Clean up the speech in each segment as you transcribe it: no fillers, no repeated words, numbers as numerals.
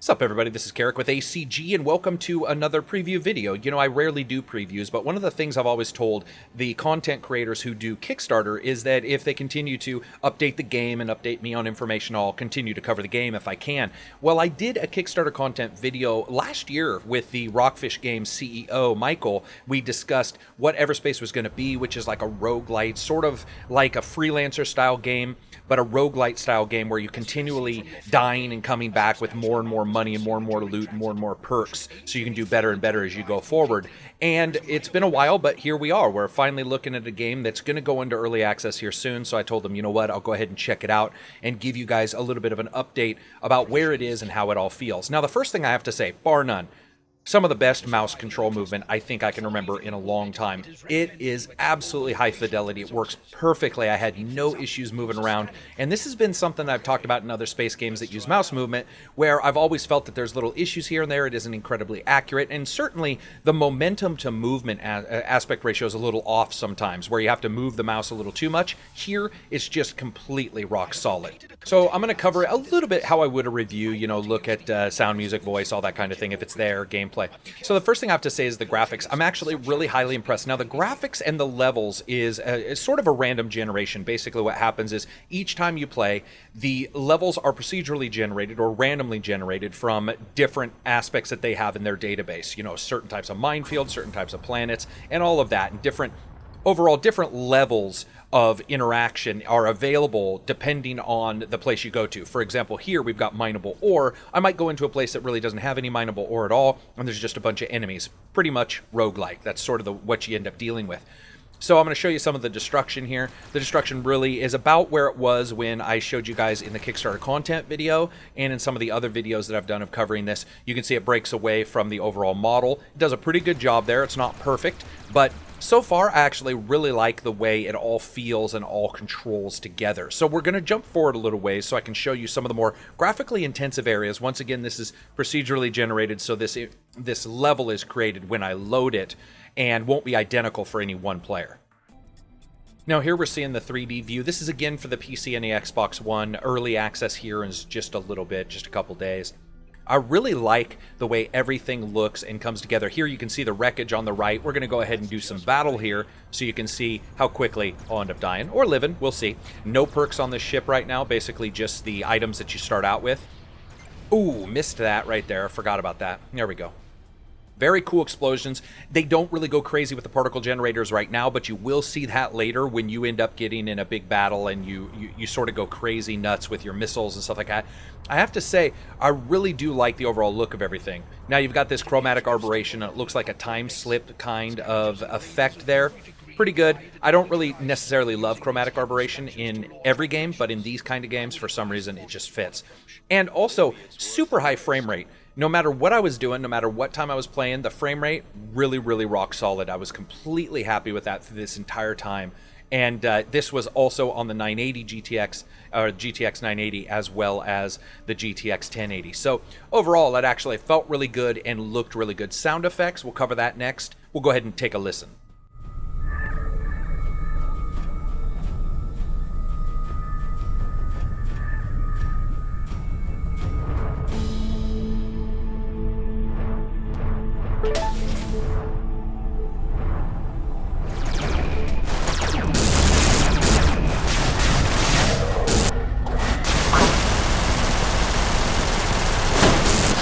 What's up, everybody? This is Karak with ACG, and welcome to another preview video. You know, I rarely do previews, but one of the things I've always told the content creators who do Kickstarter is that if they continue to update the game and update me on information, I'll continue to cover the game if I can. Well, I did a Kickstarter content video last year with the Rockfish Games CEO, Michael. We discussed what Everspace was going to be, which is like a roguelite, sort of like a freelancer-style game, but a roguelite-style game where you're continually dying and coming back with more and more money and more loot and more perks, so you can do better and better as you go forward. And it's been a while, but here we are. We're finally looking at a game that's going to go into early access here soon, so I told them, you know what, I'll go ahead and check it out and give you guys a little bit of an update about where it is and how it all feels. Now, the first thing I have to say, bar none, some of the best mouse control movement I think I can remember in a long time. It is absolutely high fidelity. It works perfectly. I had no issues moving around. And this has been something I've talked about in other space games that use mouse movement, where I've always felt that there's little issues here and there. It isn't incredibly accurate. And certainly the momentum to movement aspect ratio is a little off sometimes, where you have to move the mouse a little too much. Here, it's just completely rock solid. So I'm going to cover a little bit how I would a review, you know, look at sound, music, voice, all that kind of thing, if it's there, gameplay. So the first thing I have to say is the graphics. I'm actually really highly impressed. Now, the graphics and the levels is sort of a random generation. Basically, what happens is each time you play, the levels are procedurally generated or randomly generated from different aspects that they have in their database. You know, certain types of minefields, certain types of planets, and all of that, and different levels of interaction are available depending on the place you go to. For example, here we've got mineable ore. I might go into a place that really doesn't have any mineable ore at all, and there's just a bunch of enemies. Pretty much roguelike. That's sort of what you end up dealing with. So I'm going to show you some of the destruction here. The destruction really is about where it was when I showed you guys in the Kickstarter content video and in some of the other videos that I've done of covering this. You can see it breaks away from the overall model. It does a pretty good job there. It's not perfect, but so far I actually really like the way it all feels and all controls together. So we're going to jump forward a little ways so I can show you some of the more graphically intensive areas. Once again, this is procedurally generated, so this level is created when I load it and won't be identical for any one player. Now here we're seeing the 3D view. This is again for the PC and the Xbox One. Early access here is just a little bit, just a couple days. I really like the way everything looks and comes together. Here you can see the wreckage on the right. We're going to go ahead and do some battle here so you can see how quickly I'll end up dying or living. We'll see. No perks on this ship right now, basically just the items that you start out with. Ooh, missed that right there. Forgot about that. There we go. Very cool explosions. They don't really go crazy with the particle generators right now, but you will see that later when you end up getting in a big battle and you sort of go crazy nuts with your missiles and stuff like that. I have to say, I really do like the overall look of everything. Now you've got this chromatic aberration. It looks like a time slip kind of effect there. Pretty good. I don't really necessarily love chromatic aberration in every game, but in these kind of games, for some reason, it just fits. And also, super high frame rate. No matter what I was doing, no matter what time I was playing, the frame rate really rock solid. I was completely happy with that for this entire time. And this was also on the 980 GTX, or GTX 980, as well as the GTX 1080. So overall, it actually felt really good and looked really good. Sound effects, we'll cover that next. We'll go ahead and take a listen.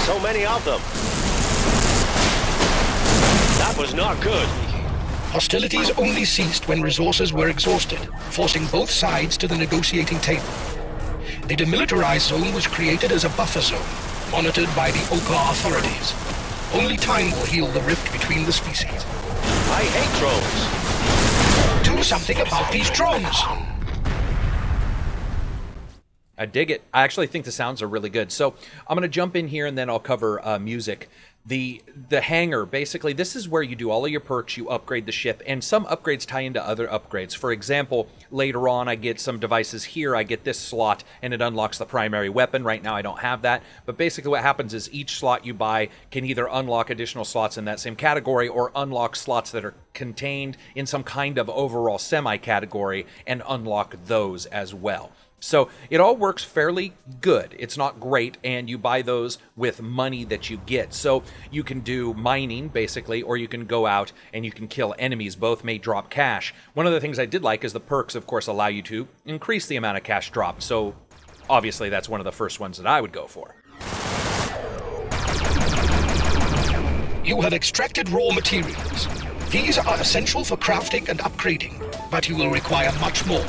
So many of them. That was not good. Hostilities only ceased when resources were exhausted, forcing both sides to the negotiating table. The demilitarized zone was created as a buffer zone, monitored by the Oka authorities. Only time will heal the rift between the species. I hate drones. Do something about these drones! I dig it. I actually think the sounds are really good. So I'm going to jump in here and then I'll cover music. The hangar, basically, this is where you do all of your perks, you upgrade the ship, and some upgrades tie into other upgrades. For example, later on I get some devices here, I get this slot, and it unlocks the primary weapon. Right now I don't have that, but basically what happens is each slot you buy can either unlock additional slots in that same category or unlock slots that are contained in some kind of overall semi-category and unlock those as well. So it all works fairly good. It's not great, and you buy those with money that you get. So you can do mining, basically, or you can go out and you can kill enemies. Both may drop cash. One of the things I did like is the perks, of course, allow you to increase the amount of cash dropped. So obviously that's one of the first ones that I would go for. You have extracted raw materials. These are essential for crafting and upgrading, but you will require much more.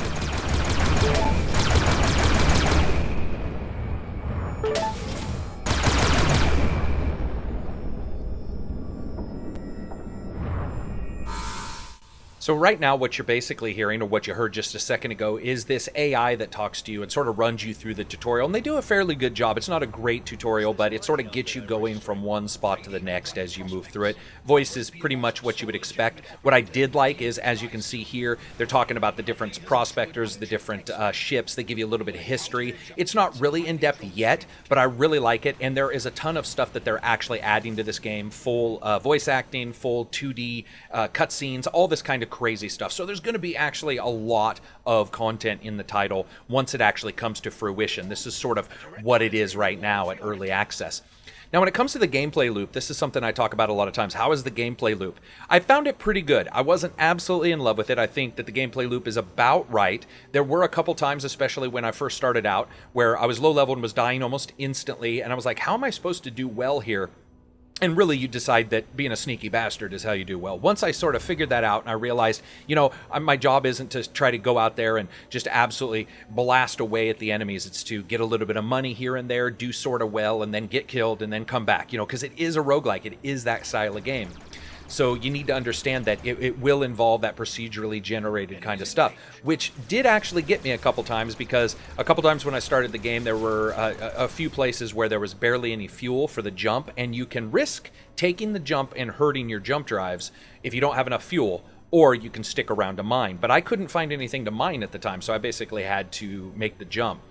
So right now what you're basically hearing, or what you heard just a second ago, is this AI that talks to you and sort of runs you through the tutorial. And they do a fairly good job. It's not a great tutorial, but it sort of gets you going from one spot to the next as you move through it. Voice is pretty much what you would expect. What I did like is, as you can see here, they're talking about the different prospectors, the different ships. They give you a little bit of history. It's not really in-depth yet, but I really like it. And there is a ton of stuff that they're actually adding to this game. Full voice acting, full 2D cutscenes, all this kind of crazy stuff. So there's going to be actually a lot of content in the title once it actually comes to fruition. This is sort of what it is right now at early access. Now, when it comes to the gameplay loop, this is something I talk about a lot of times. How is the gameplay loop? I found it pretty good. I wasn't absolutely in love with it. I think that the gameplay loop is about right. There were a couple times, especially when I first started out, where I was low level and was dying almost instantly, and I was like, how am I supposed to do well here? And really, you decide that being a sneaky bastard is how you do well. Once I sort of figured that out and I realized, you know, my job isn't to try to go out there and just absolutely blast away at the enemies. It's to get a little bit of money here and there, do sort of well, and then get killed and then come back, you know, because it is a roguelike. It is that style of game. So you need to understand that it will involve that procedurally generated kind of stuff, which did actually get me a couple times, because a couple times when I started the game, there were a few places where there was barely any fuel for the jump, and you can risk taking the jump and hurting your jump drives if you don't have enough fuel, or you can stick around to mine. But I couldn't find anything to mine at the time, so I basically had to make the jump.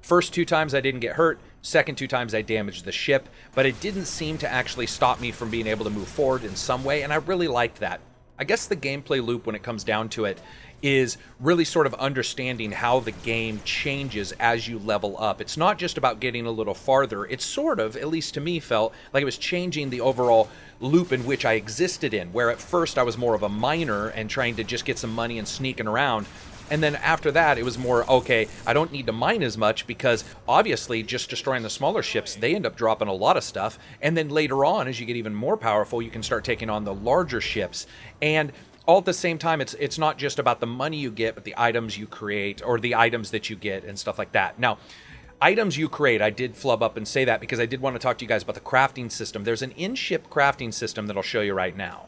First 2 times I didn't get hurt. Second 2 times I damaged the ship, but it didn't seem to actually stop me from being able to move forward in some way, and I really liked that. I guess the gameplay loop, when it comes down to it, is really sort of understanding how the game changes as you level up. It's not just about getting a little farther. It's sort of, at least to me, felt like it was changing the overall loop in which I existed in, where at first I was more of a miner and trying to just get some money and sneaking around. And then after that, it was more, okay, I don't need to mine as much, because obviously just destroying the smaller ships, they end up dropping a lot of stuff. And then later on, as you get even more powerful, you can start taking on the larger ships. And all at the same time, it's not just about the money you get, but the items you create, or the items that you get and stuff like that. Now, items you create, I did flub up and say that because I did want to talk to you guys about the crafting system. There's an in-ship crafting system that I'll show you right now.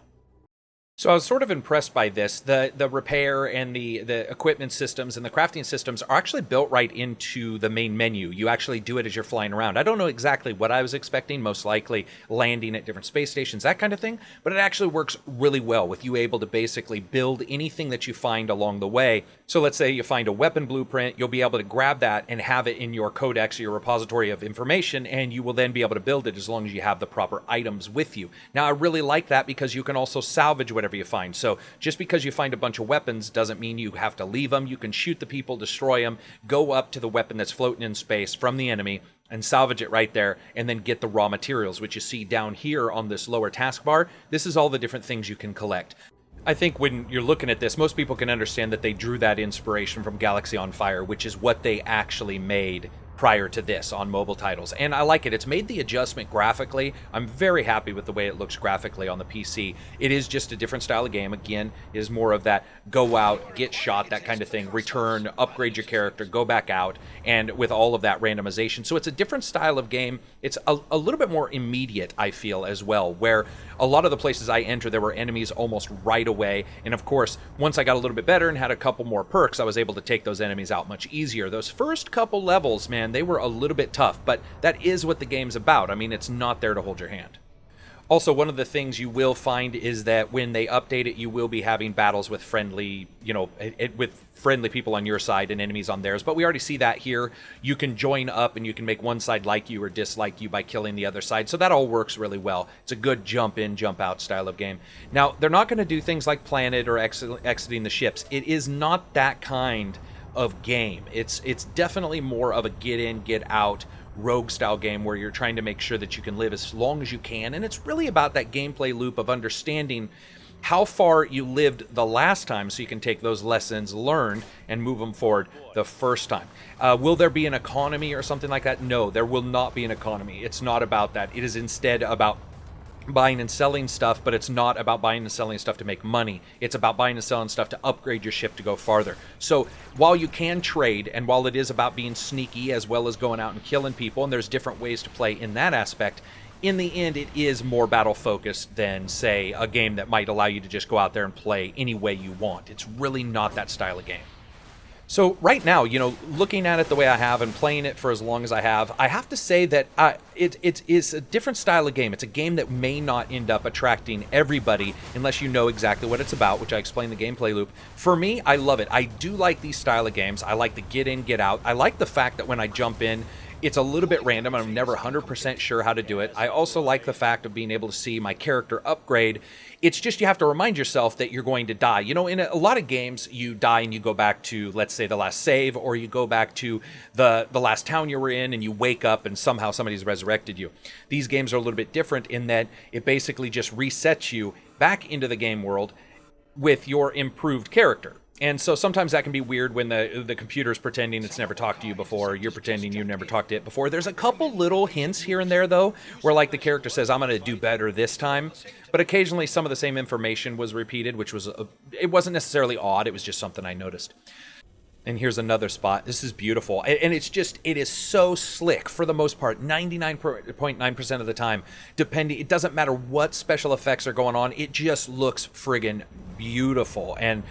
So I was sort of impressed by this. The repair and the equipment systems and the crafting systems are actually built right into the main menu. You actually do it as you're flying around. I don't know exactly what I was expecting, most likely landing at different space stations, that kind of thing, but it actually works really well with you able to basically build anything that you find along the way. So let's say you find a weapon blueprint, you'll be able to grab that and have it in your codex or your repository of information, and you will then be able to build it as long as you have the proper items with you. Now, I really like that because you can also salvage whatever you find. So just because you find a bunch of weapons doesn't mean you have to leave them. You can shoot the people, destroy them, go up to the weapon that's floating in space from the enemy and salvage it right there, and then get the raw materials, which you see down here on this lower taskbar. This is all the different things you can collect. I think when you're looking at this, most people can understand that they drew that inspiration from Galaxy on Fire, which is what they actually made prior to this on mobile titles. And I like it. It's made the adjustment graphically. I'm very happy with the way it looks graphically on the PC. It is just a different style of game. Again, it is more of that go out, get shot, that kind of thing, return, upgrade your character, go back out, and with all of that randomization. So it's a different style of game. It's a little bit more immediate, I feel, as well, where a lot of the places I enter, there were enemies almost right away. And of course, once I got a little bit better and had a couple more perks, I was able to take those enemies out much easier. Those first couple levels, man, they were a little bit tough, but that is what the game's about. I mean, it's not there to hold your hand. Also, one of the things you will find is that when they update it, you will be having battles with friendly, with friendly people on your side and enemies on theirs. But we already see that here. You can join up and you can make one side like you or dislike you by killing the other side. So that all works really well. It's a good jump in, jump out style of game. Now, they're not going to do things like planet or exiting the ships. It is not that kind of game. It's definitely more of a get in, get out rogue style game where you're trying to make sure that you can live as long as you can, and it's really about that gameplay loop of understanding how far you lived the last time so you can take those lessons learned and move them forward the first time. Will there be an economy or something like that? No, there will not be an economy. It's not about that. It is instead about buying and selling stuff, but it's not about buying and selling stuff to make money. It's about buying and selling stuff to upgrade your ship to go farther. So while you can trade, and while it is about being sneaky as well as going out and killing people, and there's different ways to play in that aspect, in the end, it is more battle focused than, say, a game that might allow you to just go out there and play any way you want. It's really not that style of game. So right now, you know, looking at it the way I have and playing it for as long as I have to say that it is a different style of game. It's a game that may not end up attracting everybody unless you know exactly what it's about, which I explained the gameplay loop. For me, I love it. I do like these style of games. I like the get in, get out. I like the fact that when I jump in, it's a little bit random. I'm never 100% sure how to do it. I also like the fact of being able to see my character upgrade. It's just you have to remind yourself that you're going to die. You know, in a lot of games, you die and you go back to, let's say, the last save, or you go back to the last town you were in and you wake up and somehow somebody's resurrected you. These games are a little bit different in that it basically just resets you back into the game world with your improved character. And so sometimes that can be weird when the computer's pretending it's never talked to you before, you're pretending you've never talked to it before. There's a couple little hints here and there, though, where like the character says, I'm going to do better this time. But occasionally some of the same information was repeated, which was, it wasn't necessarily odd, it was just something I noticed. And here's another spot. This is beautiful. And it's just, it is so slick for the most part, 99.9% of the time. It doesn't matter what special effects are going on, it just looks friggin' beautiful. And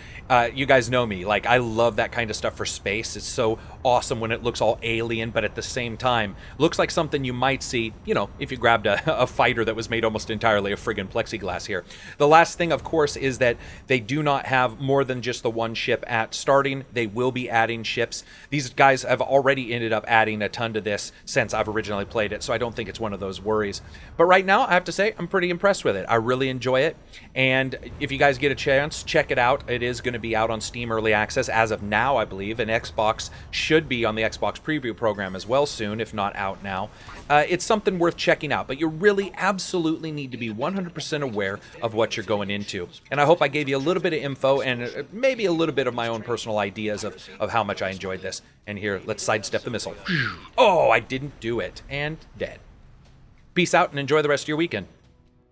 you guys know me, like I love that kind of stuff for space. It's so awesome when it looks all alien, but at the same time, looks like something you might see, you know, if you grabbed a fighter that was made almost entirely of friggin' plexiglass here. The last thing, of course, is that they do not have more than just the one ship at starting. They will be adding ships. These guys have already ended up adding a ton to this since I've originally played it, so I don't think it's one of those worries. But right now, I have to say, I'm pretty impressed with it. I really enjoy it, and if you guys get a chance, check it out. It is going to be out on Steam Early Access as of now, I believe, and Xbox should be on the Xbox Preview program as well soon, if not out now. It's something worth checking out, but you really absolutely need to be 100% aware of what you're going into. And I hope I gave you a little bit of info and maybe a little bit of my own personal ideas of how much I enjoyed this. And here, let's sidestep the missile. Oh, I didn't do it. And dead. Peace out and enjoy the rest of your weekend.